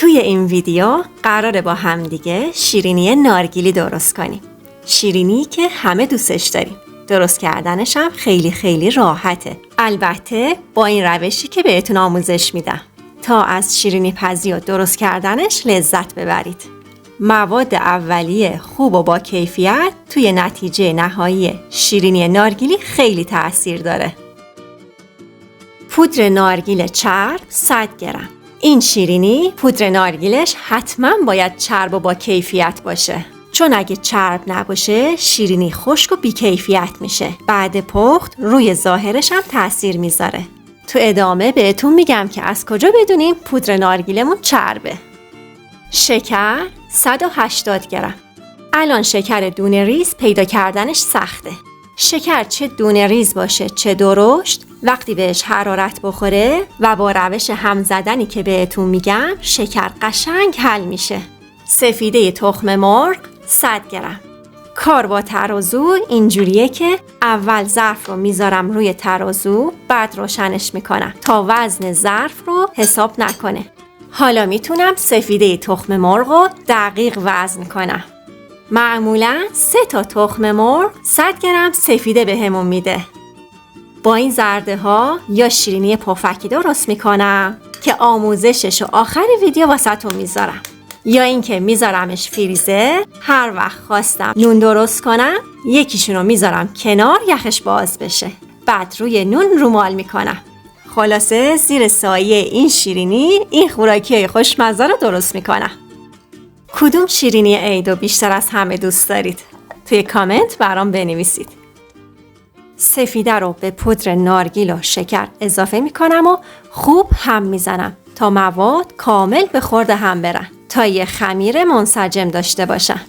توی این ویدیو قراره با همدیگه شیرینی نارگیلی درست کنیم. شیرینی که همه دوستش داریم. درست کردنش هم خیلی راحته. البته با این روشی که بهتون آموزش میدم تا از شیرینی پزی و درست کردنش لذت ببرید. مواد اولیه خوب و با کیفیت توی نتیجه نهایی شیرینی نارگیلی خیلی تأثیر داره. پودر نارگیل چرب 100 گرم. این شیرینی پودر نارگیلش حتما باید چرب و با کیفیت باشه، چون اگه چرب نباشه شیرینی خشک و بیکیفیت میشه. بعد پخت روی ظاهرش هم تأثیر میذاره. تو ادامه بهتون میگم که از کجا بدونیم پودر نارگیلمون چربه. شکر 180 گرم. الان شکر دونه ریز پیدا کردنش سخته. شکر چه دونه ریز باشه چه درشت، وقتی بهش حرارت بخوره و با روش هم زدنی که بهتون میگم شکر قشنگ حل میشه. سفیده تخم مرغ 100 گرم. کار با ترازو اینجوریه که اول ظرف رو میذارم روی ترازو، بعد روشنش میکنم تا وزن ظرف رو حساب نکنه. حالا میتونم سفیده تخم مرغ رو دقیق وزن کنم. معمولا 3 تا تخم مرغ 100 گرم سفیده بهمون میده. با این زرده ها یا شیرینی پفکی درست میکنم که آموزشش رو آخر ویدیو واسهتون میذارم، یا اینکه میذارمش فریزر، هر وقت خواستم نون درست کنم یکیشون رو میذارم کنار یخش باز بشه، بعد روی نون رومال میکنم. خلاصه زیر سایه این شیرینی این خوراکی خوشمزه رو درست میکنم. کدوم شیرینی عیدو بیشتر از همه دوست دارید؟ توی کامنت برام بنویسید. سفیده رو به پودر نارگیل و شکر اضافه میکنم و خوب هم میزنم تا مواد کامل به خورد هم برن تا یه خمیر منسجم داشته باشن.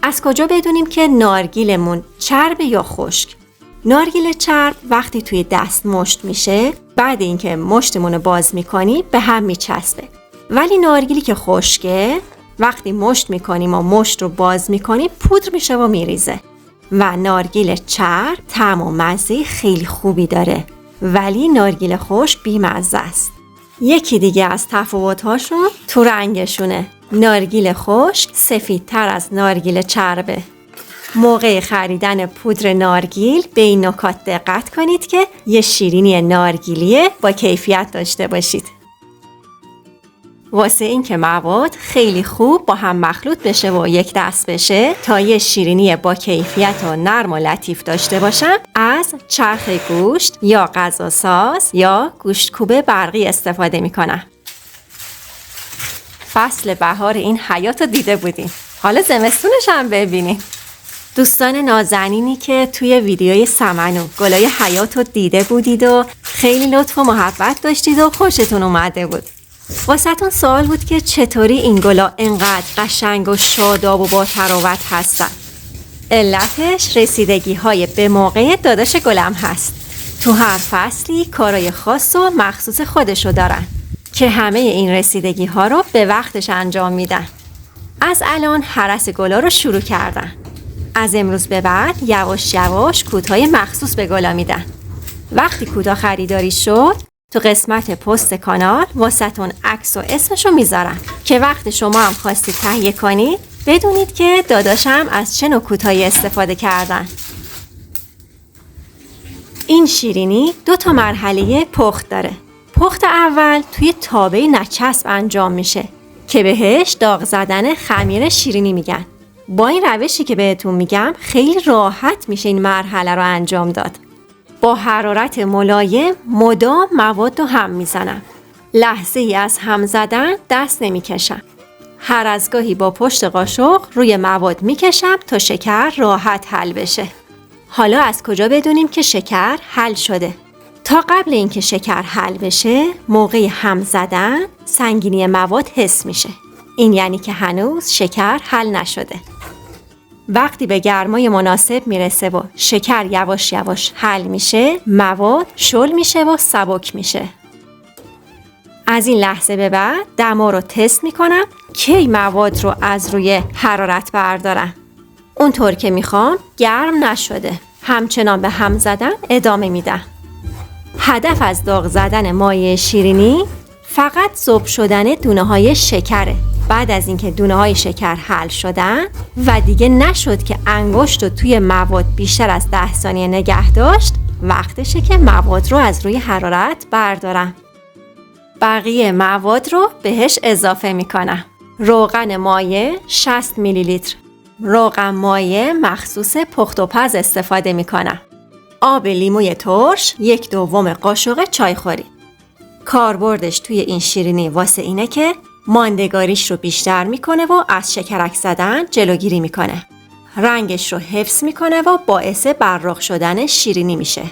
از کجا بدونیم که نارگیلمون چرب یا خشک؟ نارگیل چرب وقتی توی دست مشت میشه، بعد اینکه مشتمون رو باز میکنی به هم میچسبه. ولی نارگیلی که خشکه، وقتی مشت میکنیم و مشت رو باز میکنیم پودر میشه و میریزه. و نارگیل چرب طعم و مزه خیلی خوبی داره، ولی نارگیل خشک بیمزه است. یکی دیگه از تفاوت‌هاشون تو رنگشونه. نارگیل خشک سفیدتر از نارگیل چربه. موقع خریدن پودر نارگیل به این نکات دقت کنید که یه شیرینی نارگیلیه با کیفیت داشته باشید. واسه این که مواد خیلی خوب با هم مخلوط بشه و یک دست بشه تا یه شیرینی با کیفیت و نرم و لطیف داشته باشم، از چرخ گوشت یا غذاساز یا گوشت کوبه برقی استفاده میکنم. فصل بهار این حیات رو دیده بودیم، حالا زمستونش هم ببینیم. دوستان نازنینی که توی ویدیوی سمن و گلای حیات رو دیده بودید و خیلی لطف و محبت داشتید و خوشتون اومده بود. واسهتون سوال بود که چطوری این گلا انقدر قشنگ و شاداب و با تراوت هستن. علتش رسیدگی های به موقع داداش گلم هست. تو هر فصلی کارای خاص و مخصوص خودشو دارن که همه این رسیدگی ها رو به وقتش انجام میدن. از الان هرس گلا رو شروع کردن. از امروز به بعد یواش یواش کودهای مخصوص به گلا میدن. وقتی کودا خریداری شد تو قسمت پست کانال واسهتون عکس و اسمشو میذارم که وقت شما هم خواستید تهیه کنید بدونید که داداشم از چه نوع کوتاهی استفاده کردن. این شیرینی 2 تا مرحله پخت داره. پخت اول توی تابه نچسب انجام میشه که بهش داغ زدن خمیر شیرینی میگن. با این روشی که بهتون میگم خیلی راحت میشه این مرحله رو انجام داد. با حرارت ملایم مدام مواد رو هم میزنم. لحظه ای از هم زدن دست نمیکشم. هر از گاهی با پشت قاشق روی مواد میکشم تا شکر راحت حل بشه. حالا از کجا بدونیم که شکر حل شده؟ تا قبل اینکه شکر حل بشه موقع هم زدن سنگینی مواد حس میشه. این یعنی که هنوز شکر حل نشده. وقتی به گرمای مناسب میرسه و شکر یواش یواش حل میشه، مواد شل میشه و سبک میشه. از این لحظه به بعد دما رو تست میکنم کی مواد رو از روی حرارت بردارم. اونطور که میخوام گرم نشده، همچنان به هم زدن ادامه میدم. هدف از داغ زدن مایع شیرینی فقط ذوب شدن دونه های شکره. بعد از اینکه دونه های شکر حل شدن و دیگه نشد که انگشت رو توی مواد بیشتر از 10 ثانیه نگه داشت، وقتشه که مواد رو از روی حرارت بردارم. بقیه مواد رو بهش اضافه میکنم. روغن مایع 60 میلی لیتر. روغن مایع مخصوص پخت و پز استفاده میکنم. آب لیموی ترش 1/2 قاشق چایخوری. کاربردش توی این شیرینی واسه اینه که ماندگاریش رو بیشتر میکنه و از شکرک زدن جلوگیری میکنه. رنگش رو حفظ میکنه و باعث براق شدن شیرینی میشه.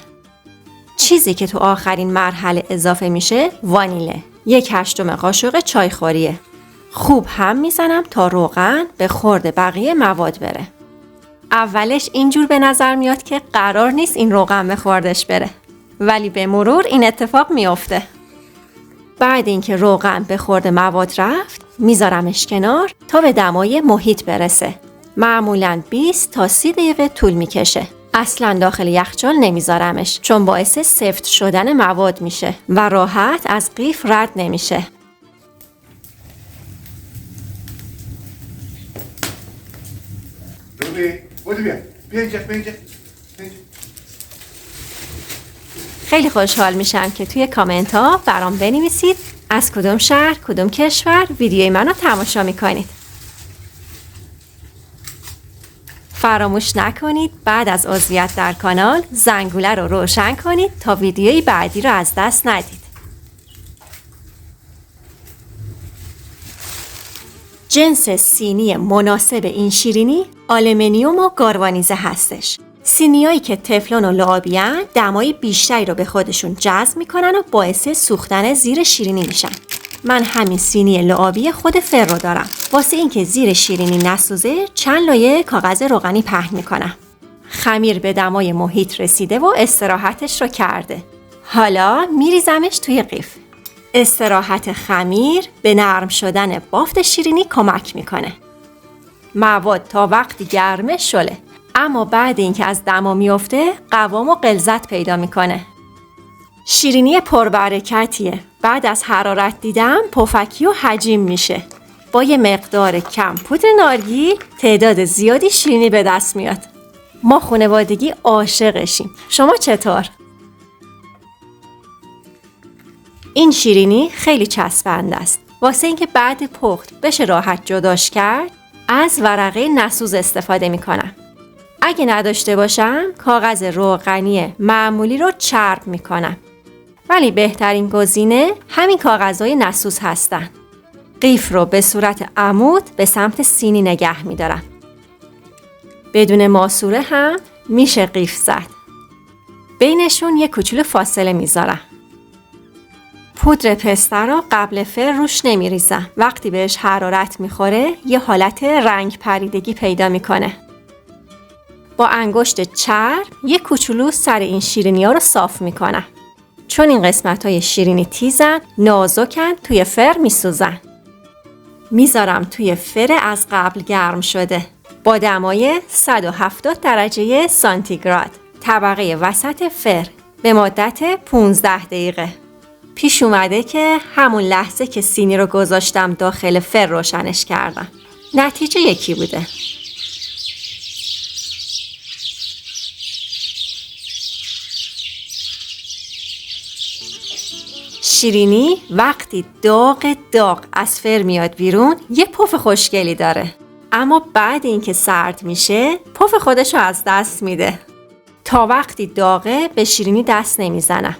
چیزی که تو آخرین مرحله اضافه میشه وانیله. 1/8 قاشق چایخوریه. خوب هم میزنم تا روغن به خورد بقیه مواد بره. اولش اینجور به نظر میاد که قرار نیست این روغن به خوردش بره، ولی به مرور این اتفاق میفته. بعد اینکه روغن به خورد مواد رفت، میذارمش کنار تا به دمای محیط برسه. معمولاً 20 تا 30 دقیقه طول میکشه. اصلاً داخل یخچال نمیذارمش چون باعث سفت شدن مواد میشه و راحت از قیف رد نمیشه. خیلی خوشحال میشم که توی کامنت ها برام بنویسید از کدوم شهر، کدوم کشور ویدیوی منو تماشا میکنید. فراموش نکنید بعد از عضویت در کانال زنگوله رو روشن کنید تا ویدیوی بعدی رو از دست ندید. جنس سینی مناسب این شیرینی آلومینیوم و گاروانیزه هستش. سینیایی که تفلون و لعابی‌ان دمای بیشتری رو به خودشون جذب میکنن و باعث سوختن زیر شیرینی میشن. من همین سینی لعابی خود فر رو دارم. واسه اینکه زیر شیرینی نسوزه چند لایه کاغذ روغنی پهن میکنم. خمیر به دمای محیط رسیده و استراحتش رو کرده. حالا میریزمش توی قیف. استراحت خمیر به نرم شدن بافت شیرینی کمک میکنه. مواد تا وقتی گرمه شله، اما بعد اینکه از دما میفته قوام و غلظت پیدا میکنه. شیرینی پربرکتیه. بعد از حرارت دیدم پفکی و حجیم میشه. با یه مقدار کم پودر نارگیل تعداد زیادی شیرینی به دست میاد. ما خانوادگی عاشقشیم. شما چطور؟ این شیرینی خیلی چسبنده است. واسه اینکه بعد پخت بشه راحت جداش کرد، از ورقه نسوز استفاده میکنم. اگه نداشته باشم کاغذ روغنی معمولی رو چرب میکنم. ولی بهترین گزینه همین کاغذهای نسوز هستن. قیف رو به صورت عمود به سمت سینی نگه میدارم. بدون ماسوره هم میشه قیف زد. بینشون یک کوچولو فاصله میذارم. پودر پسته رو قبل فر روش نمیریزم. وقتی بهش حرارت میخوره یه حالت رنگ پریدگی پیدا میکنه. با انگشت چرب یه کوچولو سر این شیرینی‌ها رو صاف میکنم. چون این قسمت‌های شیرینی تیزن، نازکن، توی فر میسوزن. میذارم توی فر از قبل گرم شده با دمای 170 درجه سانتیگراد. طبقه وسط فر به مدت 15 دقیقه. پیش اومده که همون لحظه که سینی رو گذاشتم داخل فر روشنش کردم. نتیجه یکی بوده. شیرینی وقتی داغ از فر میاد بیرون یه پف خوشگلی داره، اما بعد اینکه سرد میشه پف خودشو از دست میده. تا وقتی داغه به شیرینی دست نمیزنم.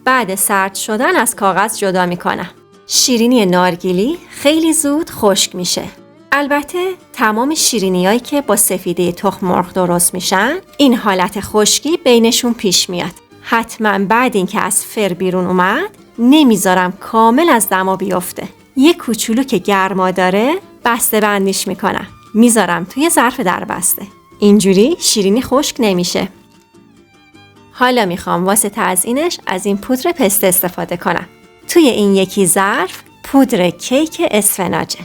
بعد سرد شدن از کاغذ جدا میکنم. شیرینی نارگیلی خیلی زود خشک میشه. البته تمام شیرینیایی که با سفیده تخم مرغ درست میشن این حالت خشکی بینشون پیش میاد. حتما بعد اینکه از فر بیرون اومد نمیذارم کامل از دما بیفته. یه کوچولو که گرما داره بسته بندیش میکنم. میذارم توی ظرف دربسته. اینجوری شیرینی خشک نمیشه. حالا میخوام واسه تزیینش از این پودر پسته استفاده کنم. توی این یکی ظرف پودر کیک اسفناجه.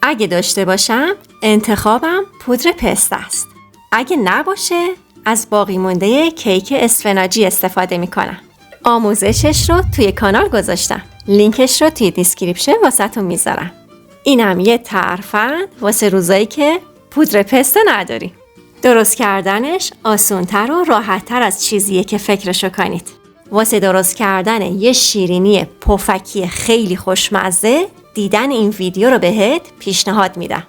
اگه داشته باشم انتخابم پودر پسته است. اگه نباشه از باقی مونده کیک اسفناجی استفاده میکنم. آموزشش رو توی کانال گذاشتم. لینکش رو توی دیسکریپشن واسهتون میذارم. اینم یه ترفند واسه روزایی که پودر پسته نداری. درست کردنش آسونتر و راحتتر از چیزیه که فکرشو کنید. واسه درست کردن یه شیرینی پفکی خیلی خوشمزه دیدن این ویدیو رو بهت پیشنهاد میدم.